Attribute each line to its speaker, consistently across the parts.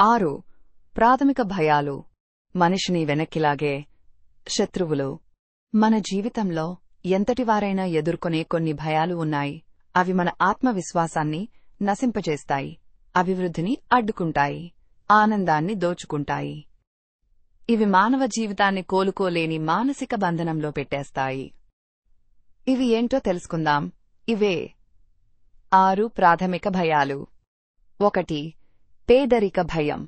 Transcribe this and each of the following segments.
Speaker 1: 6 ప్రాథమిక భయాలు మనిషిని వెనక్కిలాగే శత్రువులు. మన జీవితంలో ఎంతటివారైనా ఎదుర్కొనే కొన్ని భయాలు ఉన్నాయి. అవి మన ఆత్మవిశ్వాసాన్ని నశింపజేస్తాయి, అభివృద్ధిని అడ్డుకుంటాయి, ఆనందాన్ని దోచుకుంటాయి. ఇవి మానవ జీవితాన్ని కోలుకోలేని మానసిక బంధనంలో పెట్టేస్తాయి. ఇవి ఏంటో తెలుసుకుందాం. ఇవే 6 ప్రాథమిక భయాలు. 1 పేదరిక భయం.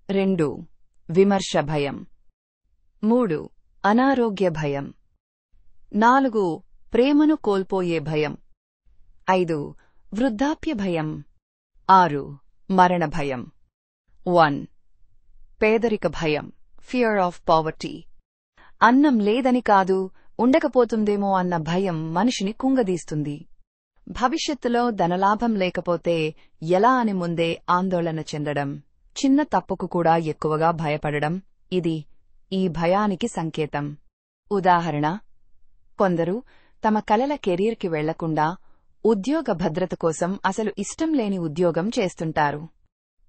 Speaker 1: 2 విమర్శ భయం. 3 అనారోగ్య భయం. 4 ప్రేమను కోల్పోయే భయం. 5 వృద్ధాప్య భయం. 6 మరణ భయం. 1 పేదరిక భయం, ఫియర్ ఆఫ్ పావర్టీ. అన్నం లేదని కాదు, ఉండకపోతుందేమో అన్న భయం మనిషిని కుంగదీస్తుంది. భవిష్యత్తులో ధనలాభం లేకపోతే ఎలా అని ముందే ఆందోళన చెందడం, చిన్న తప్పుకు కూడా ఎక్కువగా భయపడడం, ఇది ఈ భయానికి సంకేతం. ఉదాహరణ: కొందరు తమ కలల కెరీర్కి వెళ్లకుండా ఉద్యోగ భద్రత కోసం అసలు ఇష్టం లేని ఉద్యోగం చేస్తుంటారు.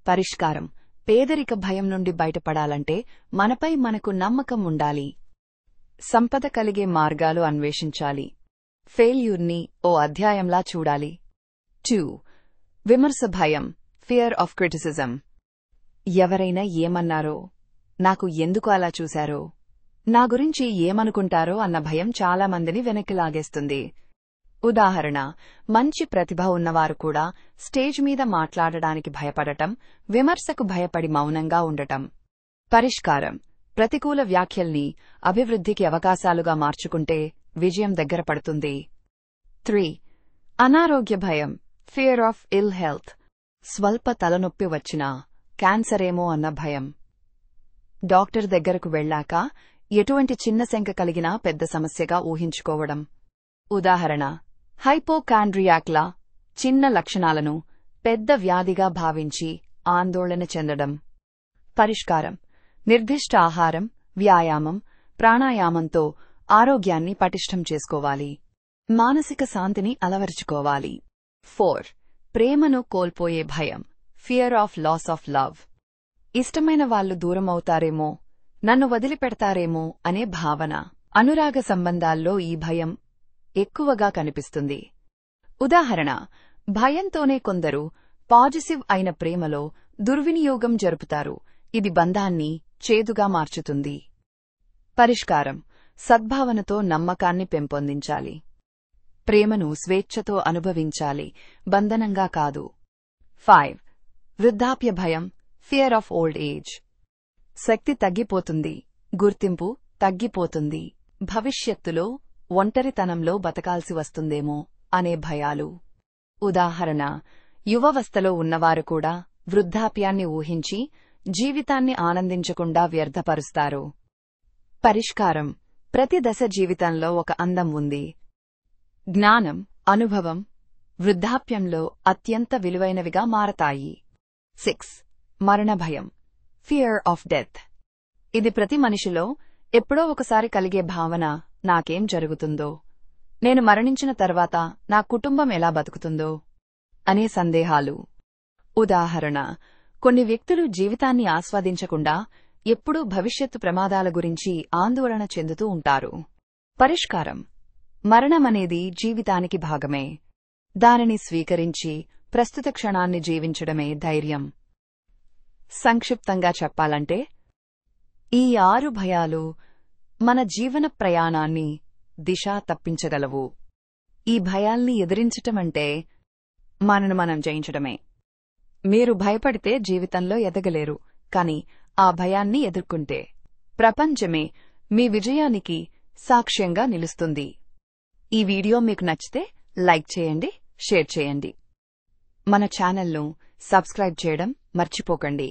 Speaker 1: పరిష్కారం: పేదరిక భయం నుండి బయటపడాలంటే మనపై మనకు నమ్మకం ఉండాలి. సంపద కలిగే మార్గాలు అన్వేషించాలి. ఫెయిల్యూర్ని ఓ అధ్యాయంలా చూడాలి. 2 విమర్శ భయం, ఫియర్ ఆఫ్ క్రిటిసిజం. ఎవరైనా ఏమన్నారో, నాకు ఎందుకు అలా చూశారో, నా గురించి ఏమనుకుంటారో అన్న భయం చాలా మందిని వెనక్కి లాగేస్తుంది. ఉదాహరణ: మంచి ప్రతిభ ఉన్నవారు కూడా స్టేజ్ మీద మాట్లాడడానికి భయపడటం, విమర్శకు భయపడి మౌనంగా ఉండటం. పరిష్కారం: ప్రతికూల వ్యాఖ్యల్ని అభివృద్ధికి అవకాశాలుగా మార్చుకుంటే విజయం దగ్గర పడుతుంది. 3 అనారోగ్య భయం, ఫియర్ ఆఫ్ ఇల్ హెల్త్. స్వల్ప తలనొప్పి వచ్చినా క్యాన్సరేమో అన్న భయం. డాక్టర్ దగ్గరకు వెళ్లాక ఎటువంటి చిన్న శంక కలిగినా పెద్ద సమస్యగా ఊహించుకోవడం. ఉదాహరణ: హైపోకాండ్రియాక్లా చిన్న లక్షణాలను పెద్ద వ్యాధిగా భావించి ఆందోళన చెందడం. పరిష్కారం: నిర్దిష్ట ఆహారం, వ్యాయామం, ప్రాణాయామంతో ఆరోగ్యాన్ని పటిష్టం చేసుకోవాలి. మానసిక శాంతిని అలవరుచుకోవాలి. 4 ప్రేమను కోల్పోయే భయం, fear of loss of love. ఇష్టమైన వాళ్లు దూరమవుతారేమో, నన్ను వదిలిపెడతారేమో అనే భావన. అనురాగ సంబంధాల్లో ఈ భయం ఎక్కువగా కనిపిస్తుంది. ఉదాహరణ: భయంతోనే కొందరు పాజిటివ్ అయిన ప్రేమలో దుర్వినియోగం జరుపుతారు. ఇది బంధాన్ని చేదుగా మార్చుతుంది. పరిష్కారం: సద్భావనతో నమ్మకాన్ని పెంపొందించాలి. ప్రేమను స్వేచ్ఛతో అనుభవించాలి, బంధనంగా కాదు. 5 వృద్ధాప్య భయం, ఫియర్ ఆఫ్ ఓల్డ్ ఏజ్. శక్తి తగ్గిపోతుంది, గుర్తింపు తగ్గిపోతుంది, భవిష్యత్తులో ఒంటరితనంలో బతకాల్సి వస్తుందేమో అనే భయాలు. ఉదాహరణ: యువవస్థలో ఉన్నవారు కూడా వృద్ధాప్యాన్ని ఊహించి జీవితాన్ని ఆనందించకుండా వ్యర్థపరుస్తారు. పరిష్కారం: ప్రతి దశ జీవితంలో ఒక అందం ఉంది. జ్ఞానం, అనుభవం వృద్ధాప్యంలో అత్యంత విలువైనవిగా మారతాయి. 6 మరణ భయం, ఫియర్ ఆఫ్ డెత్. ఇది ప్రతి మనిషిలో ఎప్పుడో ఒకసారి కలిగే భావన. నాకేం జరుగుతుందో, నేను మరణించిన తర్వాత నా కుటుంబం ఎలా బతుకుతుందో అనే సందేహాలు. ఉదాహరణ: కొన్ని వ్యక్తులు జీవితాన్ని ఆస్వాదించకుండా ఎప్పుడూ భవిష్యత్తు ప్రమాదాల గురించి ఆందోళన చెందుతూ ఉంటారు. పరిష్కారం: మరణమనేది జీవితానికి భాగమే. దానిని స్వీకరించి ప్రస్తుత క్షణాన్ని జీవించడమే ధైర్యం. సంక్షిప్తంగా చెప్పాలంటే, ఈ 6 భయాలు మన జీవన ప్రయాణాన్ని దిశ తప్పించగలవు. ఈ భయాల్ని ఎదిరించటమంటే మనను మనం జయించడమే. మీరు భయపడితే జీవితంలో ఎదగలేరు, కాని ఆ భయాన్ని ఎదుర్కొంటే ప్రపంచమే మీ విజయానికి సాక్ష్యంగా నిలుస్తుంది. ఈ వీడియో మీకు నచ్చితే లైక్ చేయండి, షేర్ చేయండి. మన ఛానల్ను సబ్స్క్రైబ్ చేయడం మర్చిపోకండి.